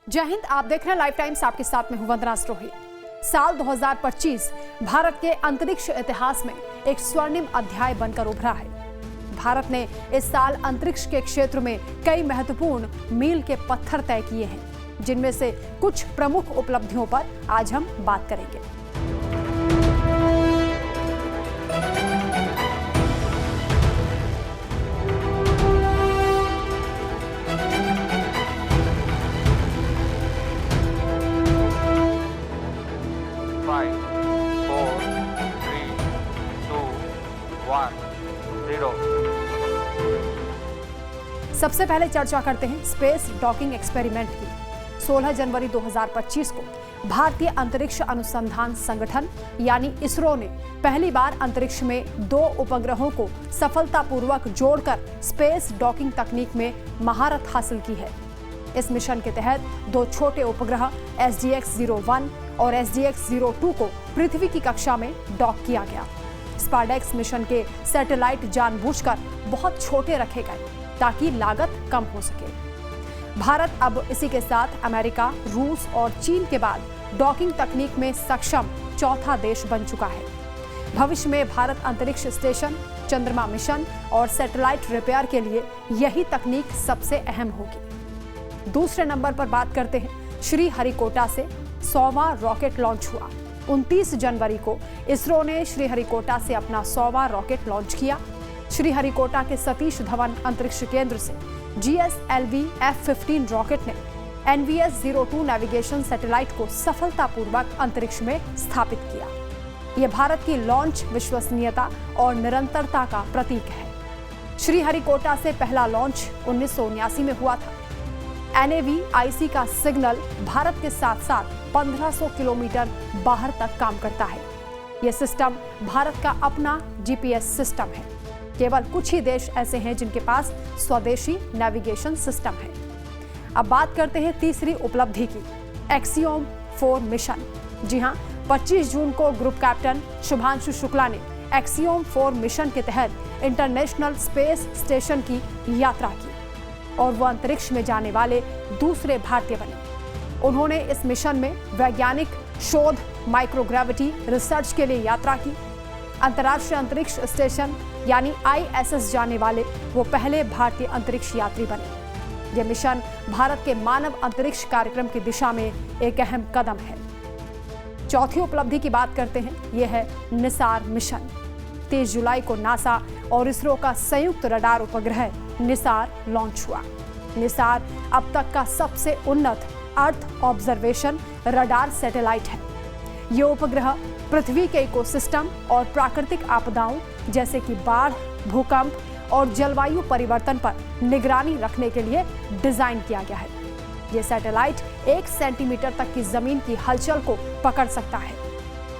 जय हिंद। आप देख रहे हैं लाइव टाइम्स, आपके साथ में हूं वंदना स्रोही। साल 2025 भारत के अंतरिक्ष इतिहास में एक स्वर्णिम अध्याय बनकर उभरा है। भारत ने इस साल अंतरिक्ष के क्षेत्र में कई महत्वपूर्ण मील के पत्थर तय किए हैं, जिनमें से कुछ प्रमुख उपलब्धियों पर आज हम बात करेंगे। सबसे पहले चर्चा करते हैं स्पेस डॉकिंग एक्सपेरिमेंट की। 16 जनवरी 2025 को भारतीय अंतरिक्ष अनुसंधान संगठन यानी इसरो ने पहली बार अंतरिक्ष में 2 उपग्रहों को सफलतापूर्वक जोड़कर स्पेस डॉकिंग तकनीक में महारत हासिल की है। इस मिशन के तहत 2 छोटे उपग्रह SDX-01 और SDX-02 को पृथ्वी की कक्षा में डॉक किया गया। स्पारडेक्स मिशन के सैटेलाइट जानबूझकर बहुत छोटे रखे गए ताकि लागत कम हो सके। भारत अब इसी के साथ अमेरिका, रूस और चीन के बाद डॉकिंग तकनीक में सक्षम चौथा देश बन चुका है। भविष्य में भारत अंतरिक्ष स्टेशन, चंद्रमा मिशन और सैटेलाइट रिपेयर के लिए यही तकनीक सबसे अहम होगी। दूसरे नंबर पर बात करते हैं श्रीहरिकोटा से 100वां रॉकेट लॉन्च हुआ। 29 जनवरी को इसरो ने श्रीहरिकोटा से अपना 100वां रॉकेट लॉन्च किया। श्रीहरिकोटा के सतीश धवन अंतरिक्ष केंद्र से GSLV F-15 रॉकेट ने NVS-02 नेविगेशन सैटेलाइट को सफलतापूर्वक अंतरिक्ष में स्थापित किया। यह भारत की लॉन्च विश्वसनीयता और निरंतरता का प्रतीक है। श्रीहरिकोटा से पहला लॉन्च 1979 में हुआ था। NAVIC का सिग्नल भारत के साथ साथ 1500 किलोमीटर बाहर तक काम करता है। यह सिस्टम भारत का अपना GPS सिस्टम है। केवल कुछ ही देश ऐसे हैं जिनके पास स्वदेशी नेविगेशन सिस्टम है। अब बात करते हैं तीसरी उपलब्धि की, एक्सियोम 4 मिशन। जी हां, 25 जून को ग्रुप कैप्टन शुभांशु शुक्ला ने एक्सियोम 4 मिशन के तहत इंटरनेशनल स्पेस स्टेशन की यात्रा की और वो अंतरिक्ष में जाने वाले दूसरे भारतीय बने। उन्होंने इस मिशन में वैज्ञानिक शोध, माइक्रोग्रेविटी रिसर्च के लिए यात्रा की। अंतर्राष्ट्रीय अंतरिक्ष स्टेशन यानी ISS जाने वाले वो पहले भारतीय अंतरिक्ष यात्री बने। यह मिशन भारत के मानव अंतरिक्ष कार्यक्रम की दिशा में एक अहम कदम है। चौथी उपलब्धि की बात करते हैं, यह है निसार मिशन। 30 जुलाई को नासा और इसरो का संयुक्त रडार उपग्रह निसार लॉन्च हुआ। निसार अब तक का सबसे उन्नत अर्थ ऑब्जर्वेशन रडार सैटेलाइट है। यह उपग्रह पृथ्वी के इकोसिस्टम और प्राकृतिक आपदाओं जैसे कि बाढ़, भूकंप और जलवायु परिवर्तन पर निगरानी रखने के लिए डिजाइन किया गया है। यह सैटेलाइट 1 सेंटीमीटर तक की जमीन की हलचल को पकड़ सकता है।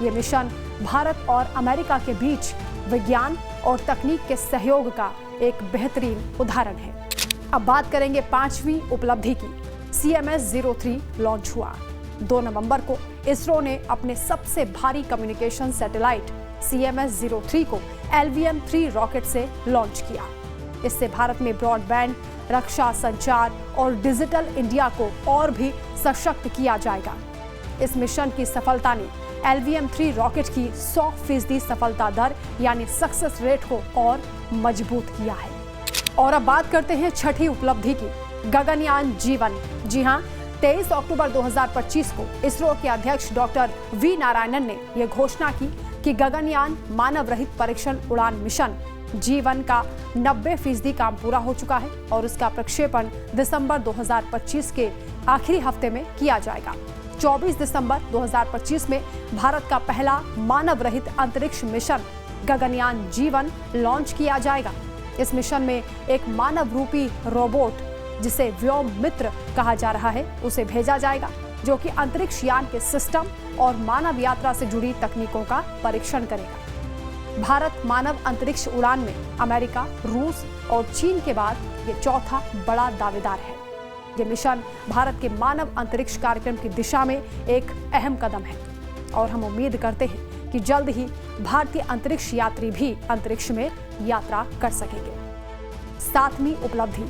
यह मिशन भारत और अमेरिका के बीच विज्ञान और तकनीक के सहयोग का एक बेहतरीन उदाहरण है। अब बात करेंगे 5वीं उपलब्धि की। CMS-03 लॉन्च हुआ। 2 नवंबर को इसरो ने अपने सबसे भारी कम्युनिकेशन सैटेलाइट CMS-03 को LVM-3 रॉकेट से लॉन्च किया। इससे भारत में ब्रॉडबैंड, रक्षा, संचार और डिजिटल इंडिया को और भी सशक्त किया जाएगा। इस मिशन की सफलता ने LVM-3 रॉकेट की 100% सफलता दर यानी सक्सेस रेट को और मजबूत किया है। और अब बात करते हैं छठी उपलब्धि की, गगनयान G1। जी हां, 23 अक्टूबर 2025 को इसरो के अध्यक्ष डॉक्टर V नारायणन ने यह घोषणा की कि गगनयान मानव रहित परीक्षण उड़ान मिशन G1 का 90% काम पूरा हो चुका है और उसका प्रक्षेपण दिसंबर 2025 के आखिरी हफ्ते में किया जाएगा। 24 दिसंबर 2025 में भारत का पहला मानव रहित अंतरिक्ष मिशन गगनयान G1 लॉन्च किया जाएगा। इस मिशन में एक मानव रूपी रोबोट जिसे व्योम मित्र कहा जा रहा है उसे भेजा जाएगा, जो कि अंतरिक्ष यान के सिस्टम और मानव यात्रा से जुड़ी तकनीकों का परीक्षण करेगा। भारत मानव अंतरिक्ष उड़ान में अमेरिका, रूस और चीन के बाद ये चौथा बड़ा दावेदार है। ये मिशन भारत के मानव अंतरिक्ष कार्यक्रम की दिशा में एक अहम कदम है और हम उम्मीद करते हैं कि जल्द ही भारतीय अंतरिक्ष यात्री भी अंतरिक्ष में यात्रा कर सकेंगे। 7वीं उपलब्धि,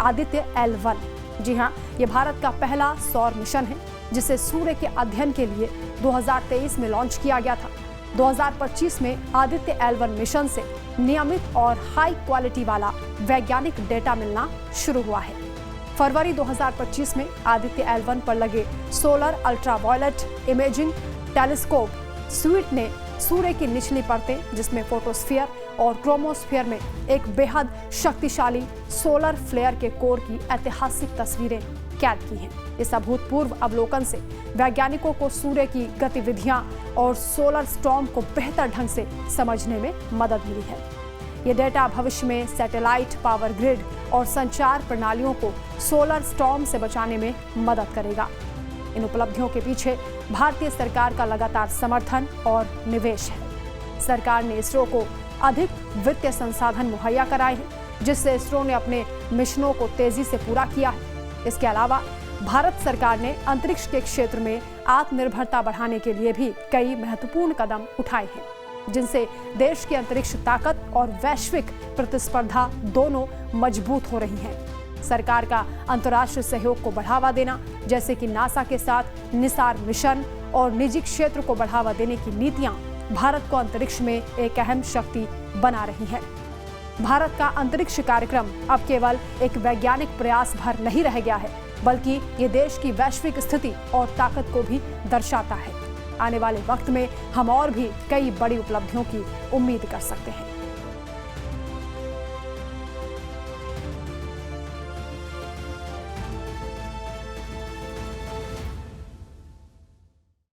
आदित्य L1 जी हाँ, ये भारत का पहला सौर मिशन है जिसे सूर्य के अध्ययन के लिए 2023 में लॉन्च किया गया था। 2025 में आदित्य L1 मिशन से नियमित और हाई क्वालिटी वाला वैज्ञानिक डेटा मिलना शुरू हुआ है। फरवरी 2025 में आदित्य L1 पर लगे solar ultraviolet imaging telescope sweet ने सूर्य की निचली परतें जिसमें फोटोस्फीयर और क्रोमोस्फीयर में एक बेहद शक्तिशाली सोलर फ्लेयर के कोर की ऐतिहासिक तस्वीरें कैद की हैं। इस अभूतपूर्व अवलोकन से वैज्ञानिकों को सूर्य की गतिविधियां और सोलर स्टॉर्म को बेहतर ढंग से समझने में मदद मिली है। ये डेटा भविष्य में सैटेलाइट, पावर ग्रिड और संचार प्रणालियों को सोलर स्टॉर्म से बचाने में मदद करेगा। इन उपलब्धियों के पीछे भारतीय सरकार का लगातार समर्थन और निवेश है। सरकार ने इसरो को अधिक वित्तीय संसाधन मुहैया कराए हैं, जिससे इसरो ने अपने मिशनों को तेजी से पूरा किया है। इसके अलावा भारत सरकार ने अंतरिक्ष के क्षेत्र में आत्मनिर्भरता बढ़ाने के लिए भी कई महत्वपूर्ण कदम उठाए हैं, जिनसे देश की अंतरिक्ष ताकत और वैश्विक प्रतिस्पर्धा दोनों मजबूत हो रही हैं। सरकार का अंतर्राष्ट्रीय सहयोग को बढ़ावा देना, जैसे कि नासा के साथ निसार मिशन और निजी क्षेत्र को बढ़ावा देने की नीतियां भारत को अंतरिक्ष में एक अहम शक्ति बना रही हैं। भारत का अंतरिक्ष कार्यक्रम अब केवल एक वैज्ञानिक प्रयास भर नहीं रह गया है, बल्कि ये देश की वैश्विक स्थिति और ताकत को भी दर्शाता है। आने वाले वक्त में हम और भी कई बड़ी उपलब्धियों की उम्मीद कर सकते हैं।